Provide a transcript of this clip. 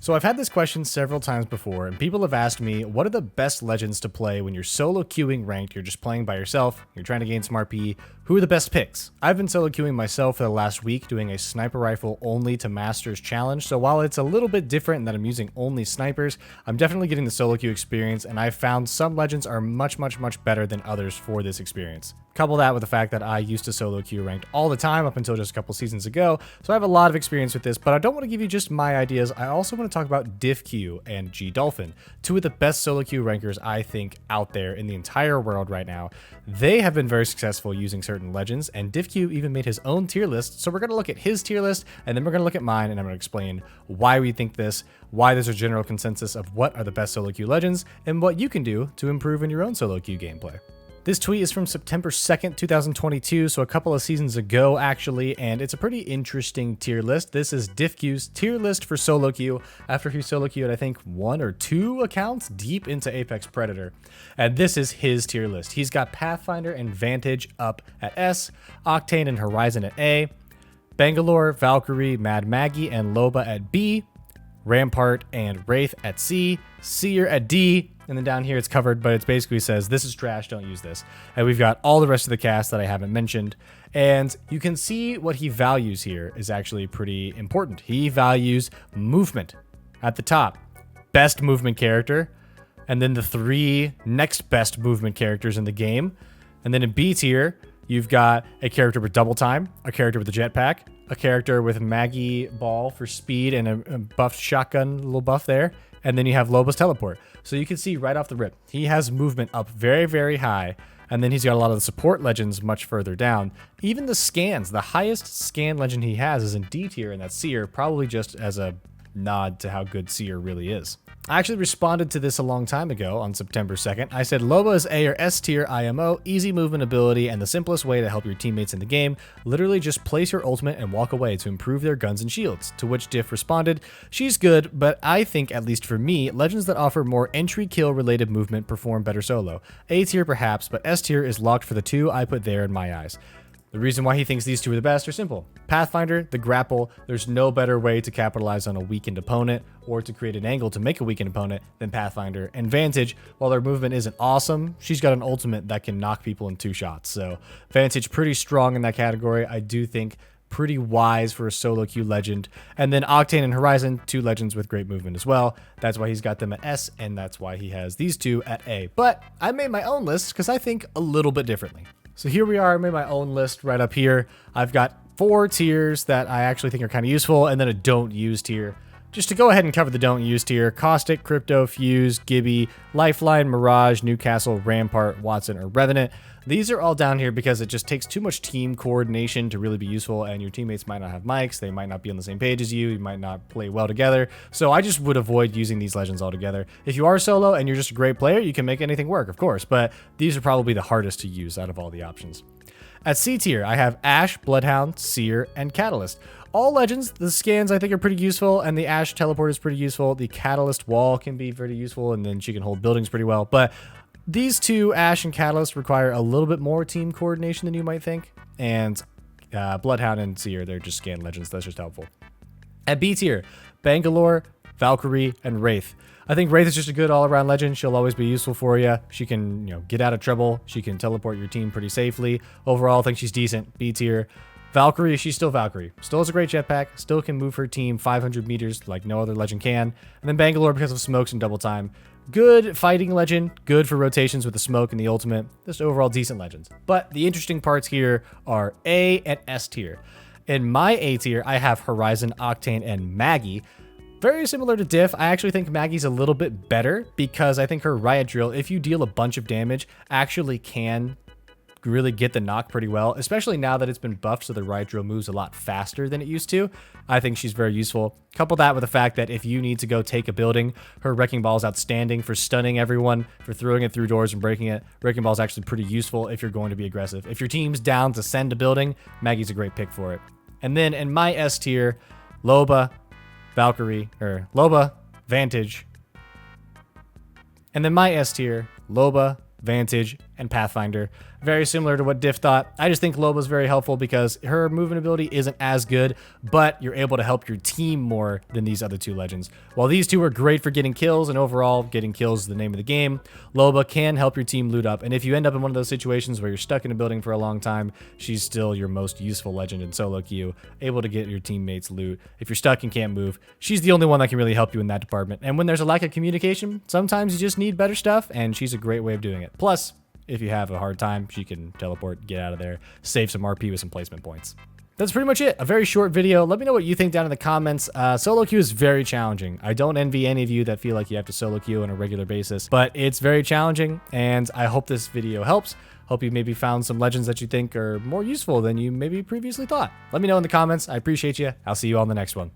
So I've had this question several times before, and people have asked me, what are the best legends to play when you're solo queuing ranked, you're just playing by yourself, you're trying to gain some RP, who are the best picks? I've been solo queuing myself for the last week, doing a sniper rifle only to masters challenge, so while it's a little bit different in that I'm using only snipers, I'm definitely getting the solo queue experience, and I've found some legends are much better than others for this experience. Couple that with the fact that I used to solo queue ranked all the time up until just a couple seasons ago, so I have a lot of experience with this, but I don't want to give you just my ideas. I also want to talk about DiffQ and G-Dolphin, two of the best solo queue rankers I think out there in the entire world right now. They have been very successful using certain legends, and DiffQ even made his own tier list, so we're going to look at his tier list, and then we're going to look at mine, and I'm going to explain why we think this, why there's a general consensus of what are the best solo queue legends, and what you can do to improve in your own solo queue gameplay. This tweet is from September 2nd, 2022, so a couple of seasons ago, actually, and it's a pretty interesting tier list. This is DiffQ's tier list for solo queue after he solo queued, I think, 1 or 2 accounts deep into Apex Predator. And this is his tier list. He's got Pathfinder and Vantage up at S, Octane and Horizon at A, Bangalore, Valkyrie, Mad Maggie, and Loba at B, Rampart and Wraith at C, Seer at D, and then down here it's covered, but it basically says, this is trash, don't use this. And we've got all the rest of the cast that I haven't mentioned. And you can see what he values here is actually pretty important. He values movement at the top. Best movement character. And then the 3 next best movement characters in the game. And then in B tier, you've got a character with double time, a character with a jetpack, a character with Maggie ball for speed and a buffed shotgun, little buff there. And then you have Loba's teleport. So you can see right off the rip, he has movement up very high. And then he's got a lot of the support legends much further down. Even the scans, the highest scan legend he has is in D tier, and that's Seer, probably just as a nod to how good Seer really is. I actually responded to this a long time ago on September 2nd. I said Loba is A or S tier IMO, easy movement ability, and the simplest way to help your teammates in the game. Literally just place your ultimate and walk away to improve their guns and shields. To which Diff responded, she's good, but I think, at least for me, legends that offer more entry kill related movement perform better solo. A tier perhaps, but S tier is locked for the 2 I put there in my eyes. The reason why he thinks these 2 are the best are simple. Pathfinder, the grapple, there's no better way to capitalize on a weakened opponent or to create an angle to make a weakened opponent than Pathfinder. And Vantage, while their movement isn't awesome, she's got an ultimate that can knock people in 2 shots. So Vantage pretty strong in that category. I do think pretty wise for a solo queue legend. And then Octane and Horizon, 2 legends with great movement as well. That's why he's got them at S, and that's why he has these 2 at A. But I made my own list because I think a little bit differently. So here we are, I made my own list right up here. I've got 4 tiers that I actually think are kind of useful, and then a don't use tier. Just to go ahead and cover the don't use tier, Caustic, Crypto, Fuse, Gibby, Lifeline, Mirage, Newcastle, Rampart, Wattson, or Revenant. These are all down here because it just takes too much team coordination to really be useful, and your teammates might not have mics, they might not be on the same page as you might not play well together, so I just would avoid using these legends altogether. If you are solo and you're just a great player, you can make anything work, of course, but these are probably the hardest to use out of all the options. At C tier, I have Ashe, Bloodhound, Seer, and Catalyst. All legends, the scans I think are pretty useful, and the Ashe teleport is pretty useful. The Catalyst wall can be pretty useful, and then she can hold buildings pretty well, but these 2, Ashe and Catalyst, require a little bit more team coordination than you might think, and Bloodhound and Seer, they're just scan legends, that's just helpful. At B tier, Bangalore, Valkyrie, and Wraith. I think Wraith is just a good all-around legend. She'll always be useful for you. She can, get out of trouble. She can teleport your team pretty safely. Overall, I think she's decent. B tier. Valkyrie, she's still Valkyrie. Still has a great jetpack. Still can move her team 500 meters like no other legend can. And then Bangalore because of smokes and double time. Good fighting legend. Good for rotations with the smoke and the ultimate. Just overall decent legends. But the interesting parts here are A and S tier. In my A tier, I have Horizon, Octane, and Maggie. Very similar to Diff, I actually think Maggie's a little bit better because I think her riot drill, if you deal a bunch of damage, actually can really get the knock pretty well, especially now that it's been buffed so the riot drill moves a lot faster than it used to. I think she's very useful. Couple that with the fact that if you need to go take a building, her Wrecking Ball is outstanding for stunning everyone, for throwing it through doors and breaking it. Wrecking Ball is actually pretty useful if you're going to be aggressive. If your team's down to send a building, Maggie's a great pick for it. And then in my S tier, Loba, Valkyrie, or Loba, Vantage. And then my S tier, Loba, Vantage, and Pathfinder. Very similar to what Diff thought. I just think Loba's very helpful because her movement ability isn't as good, but you're able to help your team more than these other two legends. While these two are great for getting kills, and overall getting kills is the name of the game, Loba can help your team loot up. And if you end up in one of those situations where you're stuck in a building for a long time, she's still your most useful legend in solo queue, able to get your teammates loot. If you're stuck and can't move, she's the only one that can really help you in that department. And when there's a lack of communication, sometimes you just need better stuff, and she's a great way of doing it. Plus, if you have a hard time, she can teleport, get out of there, save some RP with some placement points. That's pretty much it. A very short video. Let me know what you think down in the comments. Solo queue is very challenging. I don't envy any of you that feel like you have to solo queue on a regular basis, but it's very challenging, and I hope this video helps. Hope you maybe found some legends that you think are more useful than you maybe previously thought. Let me know in the comments. I appreciate you. I'll see you on the next one.